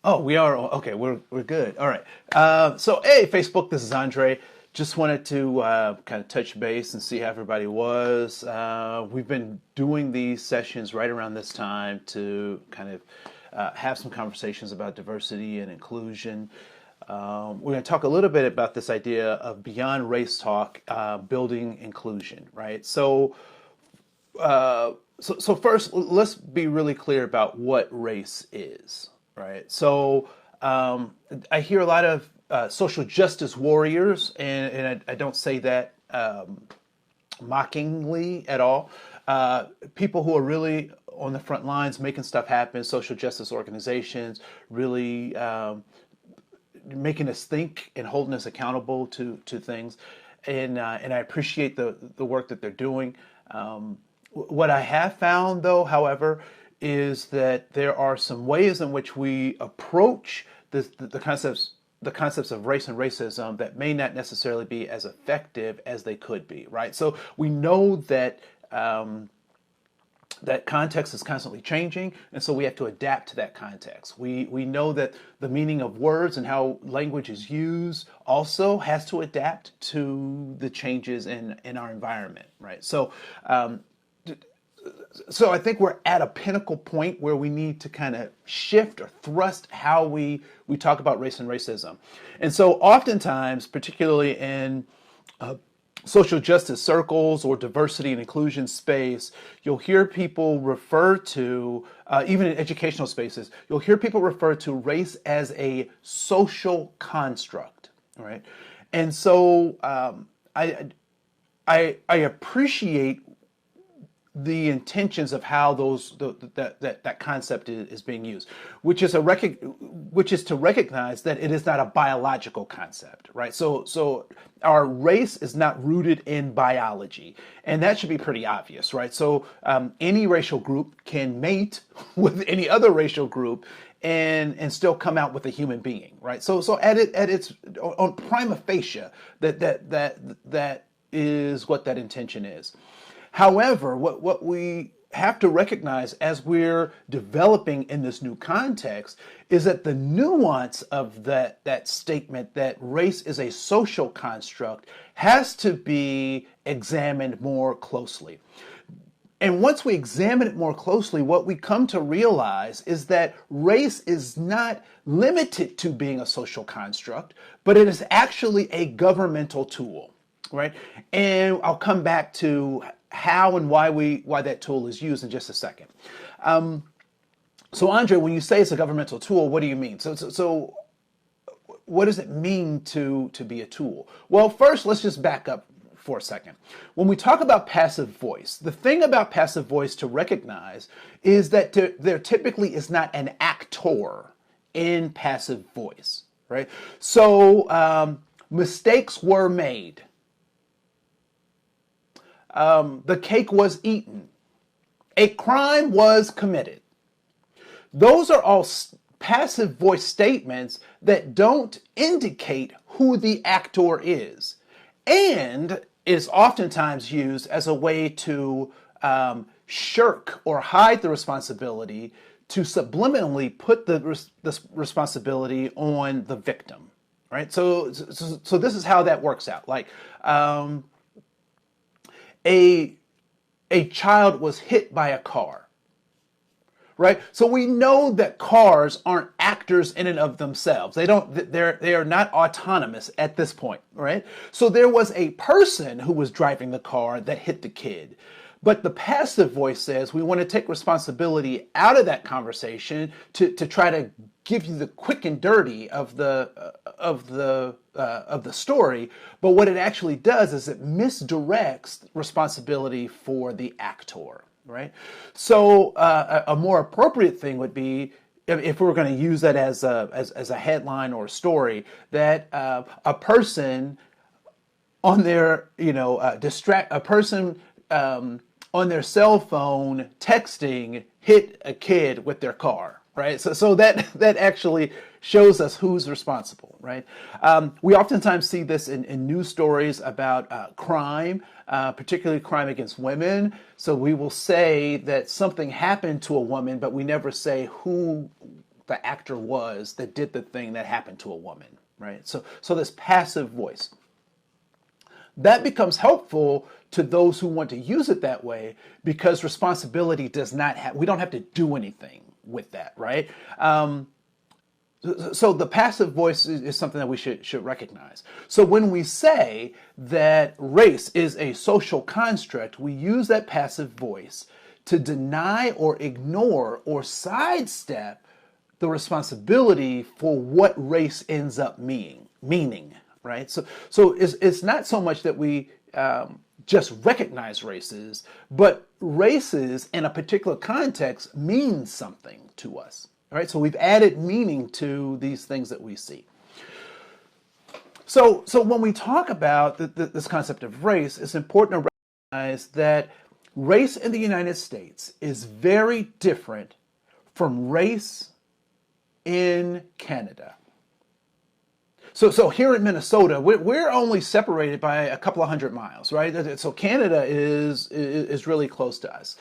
Oh, we are okay. We're good. All right. So, hey, Facebook. This is Andre. Just wanted to kind of touch base and see how everybody was. We've been doing these sessions right around this time to kind of have some conversations about diversity and inclusion. We're going to talk a little bit about this idea of beyond race talk, building inclusion, right? So first, let's be really clear about what race is, right? I hear a lot of social justice warriors, and I don't say that mockingly at all. People who are really on the front lines making stuff happen, social justice organizations, really making us think and holding us accountable to things. And I appreciate the work that they're doing. What I have found, though, however, is that there are some ways in which we approach the concepts of race and racism that may not necessarily be as effective as they could be, right? So we know that that context is constantly changing, and so we have to adapt to that context. We know that the meaning of words and how language is used also has to adapt to the changes in our environment, right? So I think we're at a pinnacle point where we need to kind of shift or thrust how we talk about race and racism. And so oftentimes, particularly in social justice circles or diversity and inclusion space, you'll hear people refer to, even in educational spaces, you'll hear people refer to race as a social construct, right? And so I appreciate the intentions of how that concept is being used, which is to recognize that it is not a biological concept, right? So our race is not rooted in biology, and that should be pretty obvious, right? So any racial group can mate with any other racial group and still come out with a human being, right? So at its on prima facie, that is what that intention is. However, what we have to recognize as we're developing in this new context is that the nuance of that statement that race is a social construct has to be examined more closely. And once we examine it more closely, what we come to realize is that race is not limited to being a social construct, but it is actually a governmental tool, right? And I'll come back to how and why that tool is used in just a second. So Andre, when you say it's a governmental tool, what do you mean? So what does it mean to be a tool? Well, first, let's just back up for a second. When we talk about passive voice, the thing about passive voice to recognize is that there typically is not an actor in passive voice, right? So mistakes were made. The cake was eaten. A crime was committed. Those are all passive voice statements that don't indicate who the actor is, and is oftentimes used as a way to shirk or hide the responsibility, to subliminally put the responsibility on the victim, right? So this is how that works out. Like, a child was hit by a car, right? So we know that cars aren't actors in and of themselves. They are not autonomous at this point, right? So there was a person who was driving the car that hit the kid. But the passive voice says we want to take responsibility out of that conversation to try to give you the quick and dirty of the story. But what it actually does is it misdirects responsibility for the actor, right? So a more appropriate thing would be, if we were going to use that as a headline or a story, that a person on their on their cell phone texting hit a kid with their car, right? So that actually shows us who's responsible, right? We oftentimes see this in news stories about crime, particularly crime against women. So we will say that something happened to a woman, but we never say who the actor was that did the thing that happened to a woman, right? So this passive voice. That becomes helpful to those who want to use it that way because responsibility does not have, we don't have to do anything with that, right? So the passive voice is something that we should recognize. So when we say that race is a social construct, we use that passive voice to deny or ignore or sidestep the responsibility for what race ends up meaning, right? So it's not so much that we just recognize races, but races in a particular context mean something to us, right? So we've added meaning to these things that we see. So when we talk about this concept of race, it's important to recognize that race in the United States is very different from race in Canada. So here in Minnesota, we're only separated by a couple of 100 miles, right? So Canada is really close to us.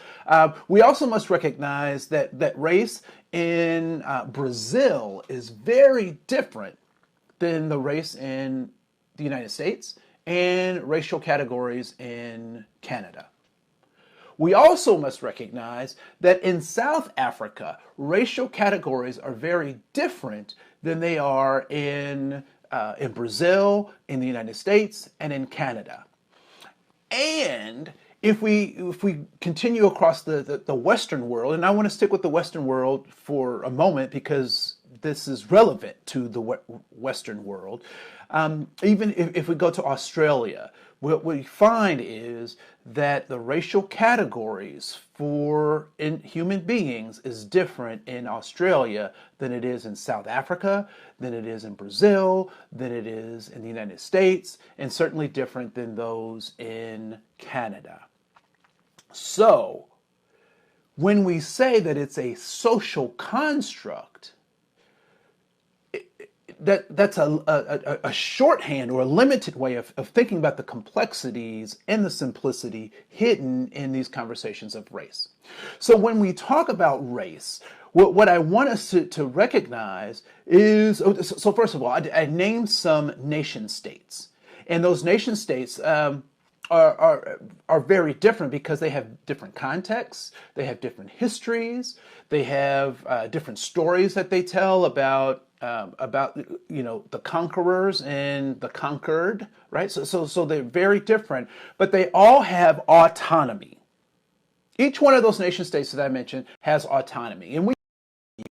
We also must recognize that race in Brazil is very different than the race in the United States and racial categories in Canada. We also must recognize that in South Africa, racial categories are very different than they are in Brazil, in the United States, and in Canada. And if we continue across the Western world, and I want to stick with the Western world for a moment because this is relevant to the Western world, even if we go to Australia, what we find is that the racial categories for human beings is different in Australia than it is in South Africa, than it is in Brazil, than it is in the United States, and certainly different than those in Canada. So, when we say that it's a social construct, that's a shorthand or a limited way of thinking about the complexities and the simplicity hidden in these conversations of race. So when we talk about race, what I want us to recognize is, so first of all, I named some nation states. And those nation states are very different because they have different contexts, they have different histories, they have different stories that they tell about the conquerors and the conquered, right? So they're very different, but they all have autonomy. Each one of those nation states that I mentioned has autonomy, and we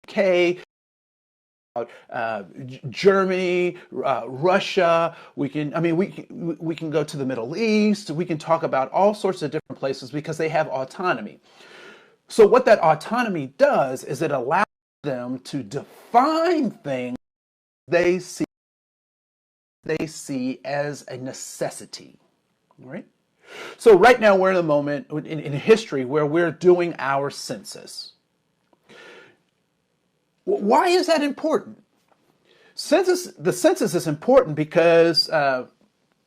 UK, Germany, Russia. We can go to the Middle East. We can talk about all sorts of different places because they have autonomy. So what that autonomy does is it allows them to define things they see as a necessity, right? So right now we're in a moment in history where we're doing our census. Why is that important? The census is important because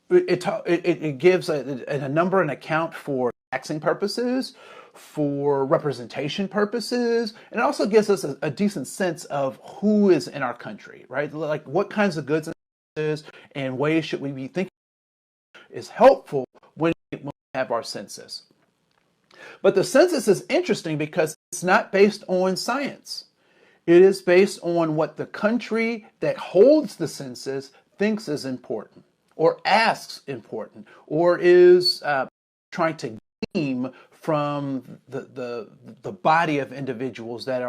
it gives a number and account for taxing purposes, for representation purposes, and it also gives us a decent sense of who is in our country, right? Like what kinds of goods and ways should we be thinking is helpful when we have our census. But the census is interesting because it's not based on science. It is based on what the country that holds the census thinks is important, or asks important, or is trying to gain from the body of individuals that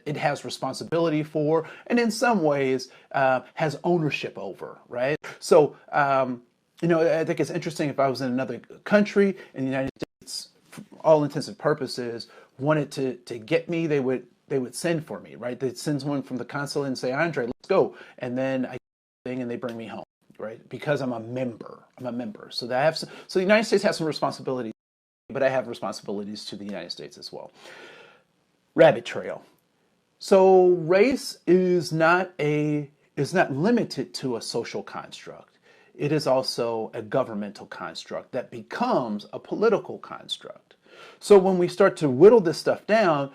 it has responsibility for, and in some ways has ownership over, right? So I think it's interesting if I was in another country and the United States, for all intents and purposes, wanted to get me, they would send for me, right? They'd send someone from the consulate and say, Andre, let's go. And then I get the thing and they bring me home, right? Because I'm a member. So so the United States has some responsibilities, but I have responsibilities to the United States as well. Rabbit trail. So race is not limited to a social construct. It is also a governmental construct that becomes a political construct. So when we start to whittle this stuff down,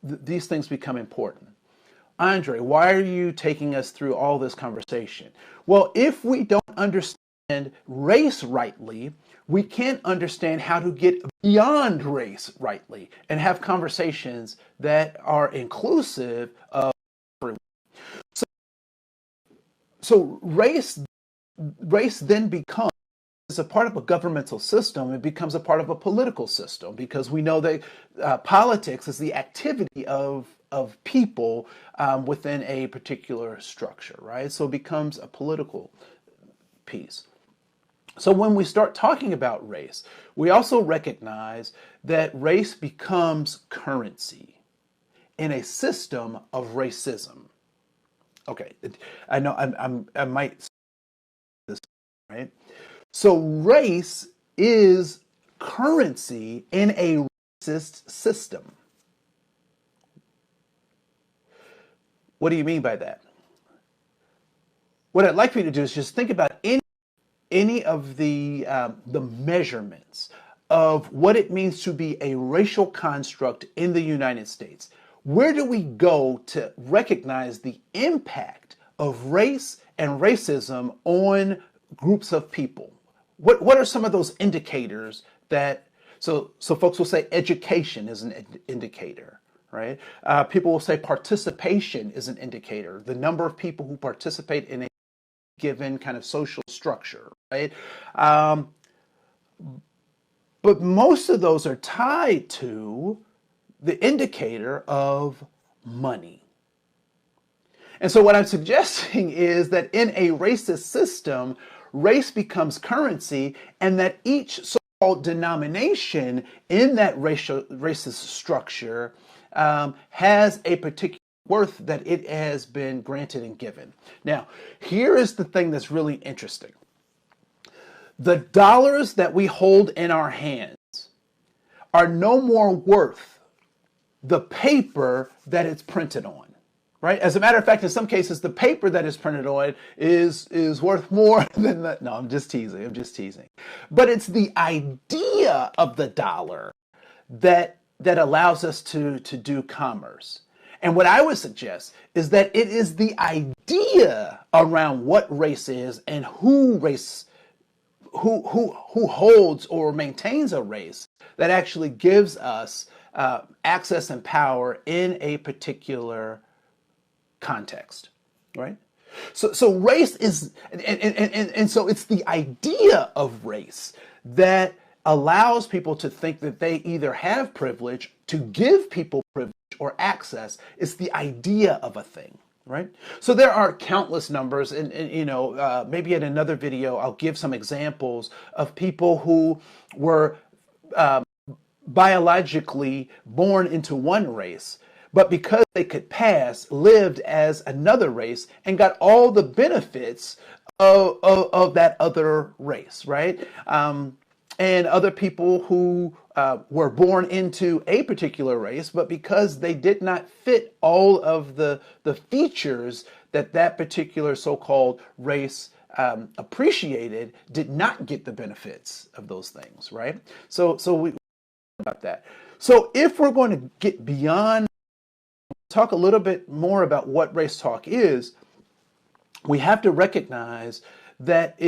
these things become important. Andre, why are you taking us through all this conversation? Well, if we don't understand race rightly, we can't understand how to get beyond race rightly and have conversations that are inclusive of everyone. So race then becomes, as a part of a governmental system, it becomes a part of a political system, because we know that politics is the activity of people within a particular structure, right? So it becomes a political piece. So when we start talking about race, we also recognize that race becomes currency in a system of racism. Okay, I know I might say this, right? So race is currency in a racist system. What do you mean by that? What I'd like for you to do is just think about any of the measurements of what it means to be a racial construct in the United States. Where do we go to recognize the impact of race and racism on groups of people? What are some of those indicators that, so folks will say education is an indicator, right? People will say participation is an indicator, the number of people who participate in a given kind of social structure, right? But most of those are tied to the indicator of money. And so what I'm suggesting is that in a racist system, race becomes currency, and that each so-called denomination in that racist structure has a particular worth that it has been granted and given. Now, here is the thing that's really interesting. The dollars that we hold in our hands are no more worth the paper that it's printed on, right? As a matter of fact, in some cases, the paper that is printed on is worth more than the, no, I'm just teasing. But it's the idea of the dollar that allows us to do commerce. And what I would suggest is that it is the idea around what race is and who holds or maintains a race that actually gives us access and power in a particular context, right? So race is, and so it's the idea of race that allows people to think that they either have privilege, to give people privilege or access. It's the idea of a thing, right? So there are countless numbers, and maybe in another video I'll give some examples of people who were biologically born into one race, but because they could pass, lived as another race and got all the benefits of that other race, right? And other people who were born into a particular race, but because they did not fit all of the features that particular so-called race appreciated, did not get the benefits of those things, right? So we about that. So if we're going to get beyond, talk a little bit more about what race talk is, we have to recognize that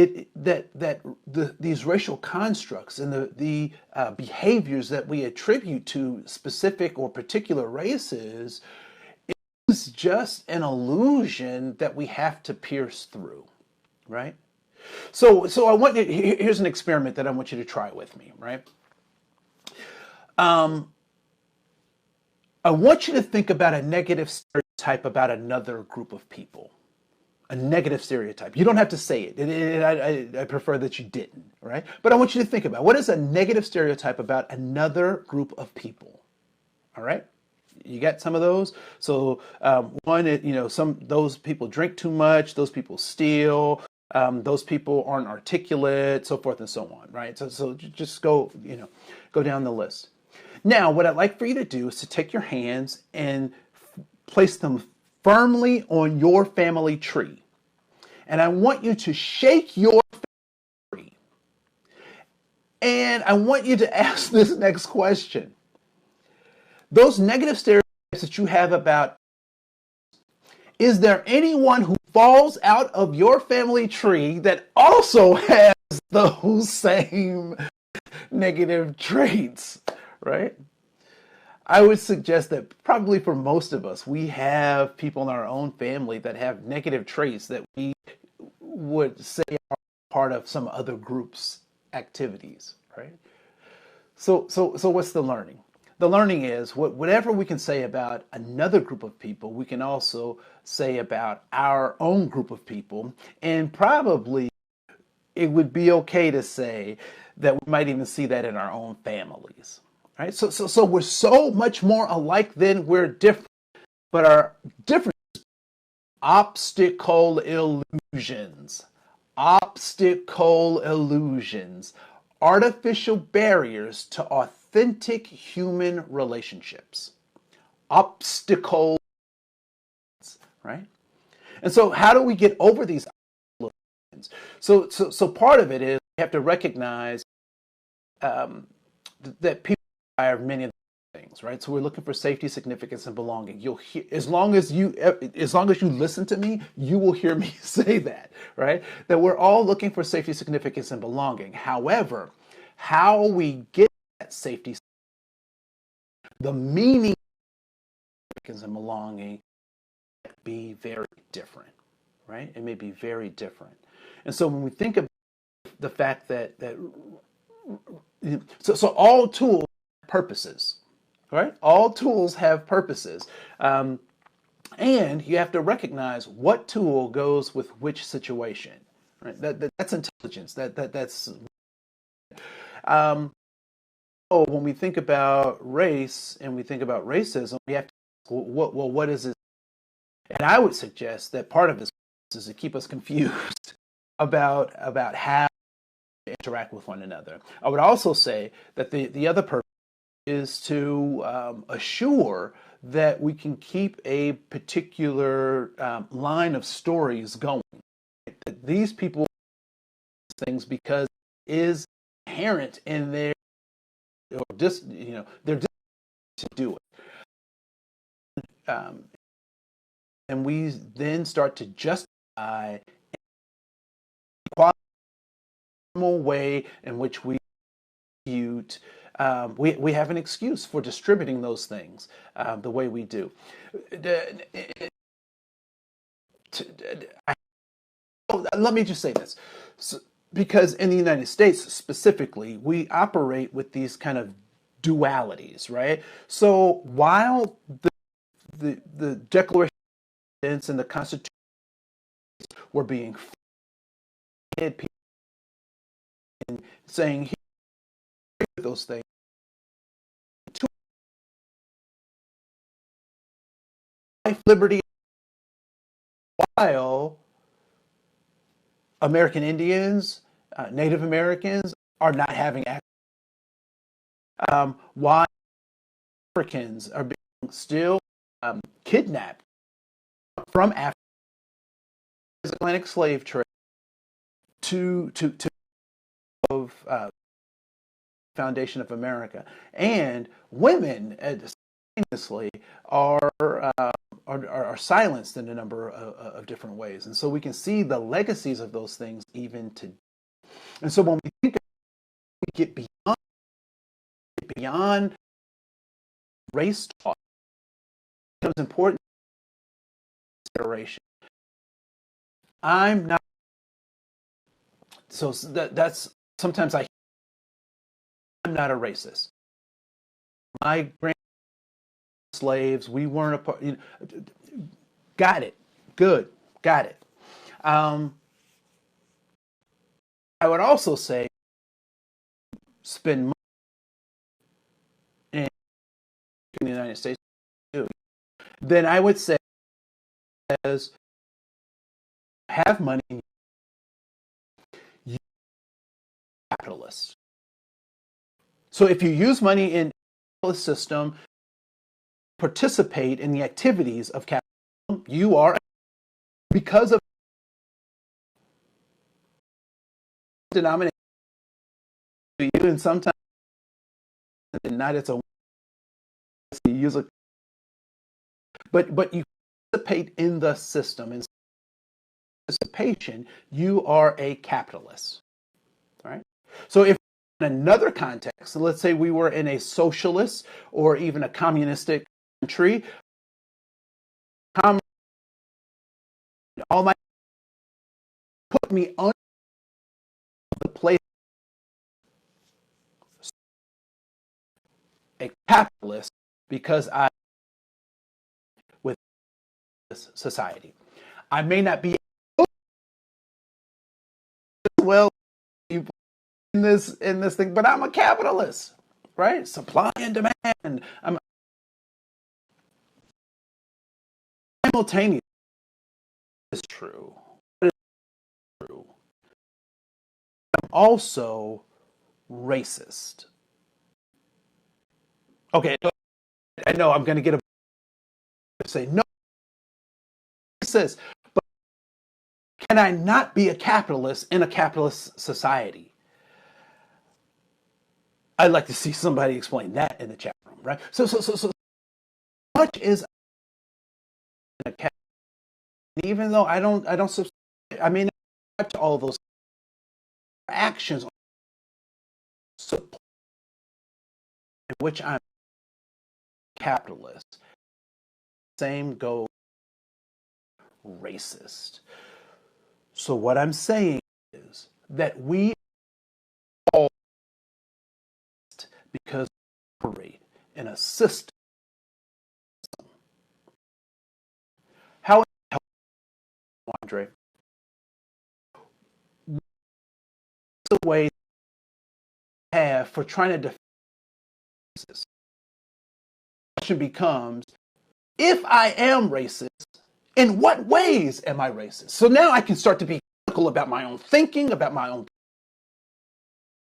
these racial constructs and the behaviors that we attribute to specific or particular races is just an illusion that we have to pierce through, right? So I want you, here's an experiment that I want you to try with me, right? I want you to think about a negative stereotype about another group of people. A negative stereotype. You don't have to say it. I prefer that you didn't, right? But I want you to think about, what is a negative stereotype about another group of people? All right? You got some of those? So one, those people drink too much, those people steal, those people aren't articulate, so forth and so on, right? So just go down the list. Now, what I'd like for you to do is to take your hands and place them firmly on your family tree. And I want you to shake your family tree. And I want you to ask this next question. Those negative stereotypes that you have about, Is there anyone who falls out of your family tree that also has those same negative traits, right? I would suggest that probably for most of us, we have people in our own family that have negative traits that we would say are part of some other group's activities, right? So what's the learning? The learning is whatever we can say about another group of people, we can also say about our own group of people, and probably it would be okay to say that we might even see that in our own families, right? So we're so much more alike than we're different, but our difference obstacle illusions, artificial barriers to authentic human relationships, obstacles, right? And so how do we get over these illusions? So part of it is we have to recognize that people desire many of the things, right? So we're looking for safety, significance, and belonging. You'll hear, as long as you listen to me, you will hear me say that, right? That we're all looking for safety, significance, and belonging. However, how we get that safety, the meaning of significance and belonging, be very different, right? It may be very different. And so when we think about the fact that so all tools have purposes, right? All tools have purposes. And you have to recognize what tool goes with which situation, right? That's intelligence. That's when we think about race and we think about racism, we have to ask, well, what is it? And I would suggest that part of this is to keep us confused about how to interact with one another. I would also say that the other purpose is to assure that we can keep a particular line of stories going. That these people do things because it is inherent in their their to do it. And we then start to justify the normal way in which we distribute. We have an excuse for distributing those things the way we do. Let me just say this. Because in the United States specifically, we operate with these kind of dualities, right? So while the Declaration of Independence and the Constitution were being people and saying those things, life, liberty, while American Indians, Native Americans are not having access. Why Africans are being still kidnapped from Africa, Atlantic slave trade to of foundation of America, and women simultaneously are silenced in a number of different ways, and so we can see the legacies of those things even today. And so when we think we get beyond race talk, it becomes important consideration. I'm not. So that's sometimes I'm not a racist. My grandparents were slaves. We weren't a part. Got it. Good. Got it. I would also say spend money in the United States. Then I would say as have money, you capitalist. So if you use money in the capitalist system, participate in the activities of capitalism, you are, because of denomination to you, and sometimes not it's a use a, but you participate in the system and participation, you are a capitalist, right? So if in another context, so let's say we were in a socialist or even a communistic country, all my put me under the place a capitalist because I with this society. I may not be well in this thing, but I'm a capitalist, right? Supply and demand. I'm simultaneous. It's true. It is true. I'm also racist. Okay, I know I'm going to get a say no. Racist, but can I not be a capitalist in a capitalist society? I'd like to see somebody explain that in the chat room, right? So much is a capitalist, even though I don't, I mean, to all those actions in which I'm capitalist. Same goes racist. So what I'm saying is that we all, because we operate in a system. How, Andre, what's the way we have for trying to defend racism? The question becomes, if I am racist, in what ways am I racist? So now I can start to be critical about my own thinking, about my own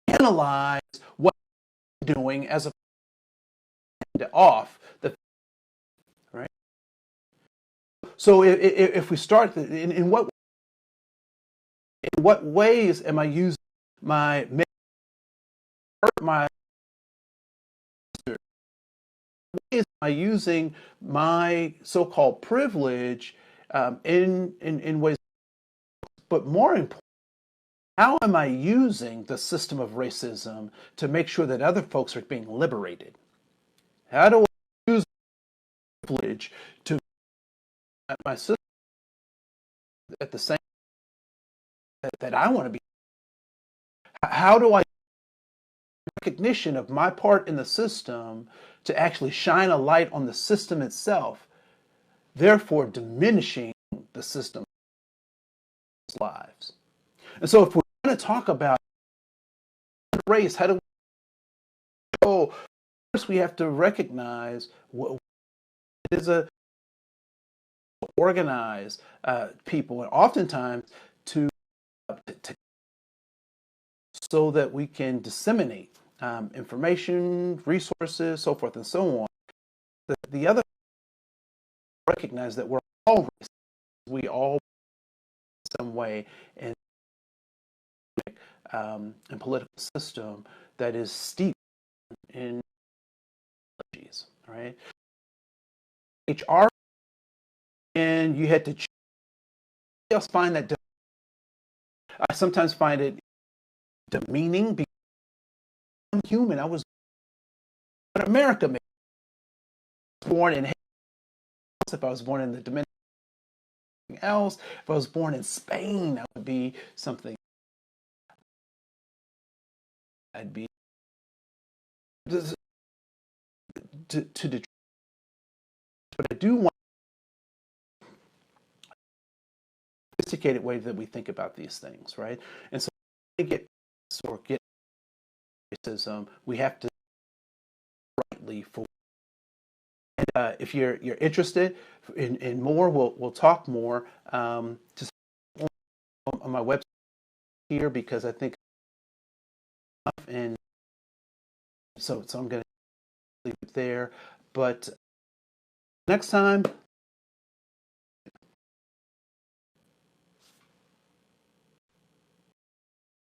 analyze what I'm doing as a off the right. So if we start in what ways am I using my ways am I using my so-called privilege in ways, but more important, how am I using the system of racism to make sure that other folks are being liberated? How do I use privilege to my system at the same that I want to be? How do I recognition of my part in the system to actually shine a light on the system itself, therefore diminishing the system's lives? And so if we're going to talk about race, how do we go? First, we have to recognize what is a organize people, and oftentimes to so that we can disseminate information, resources, so forth and so on. The other recognize that we're all racist. We all in some way in political system that is steeped in ideologies, right? HR, and you had to just find that. I sometimes find it demeaning because I'm human. I was born in America. Maybe. I was born in if I was born in the Dominican else. If I was born in Spain, that would be something. I'd be to Detroit. But I do want a sophisticated way that we think about these things, right? And so to get racism, we have to rightly for. And if you're interested in more, we'll talk more. Just on my website here because I think, and so I'm going to leave it there. But next time,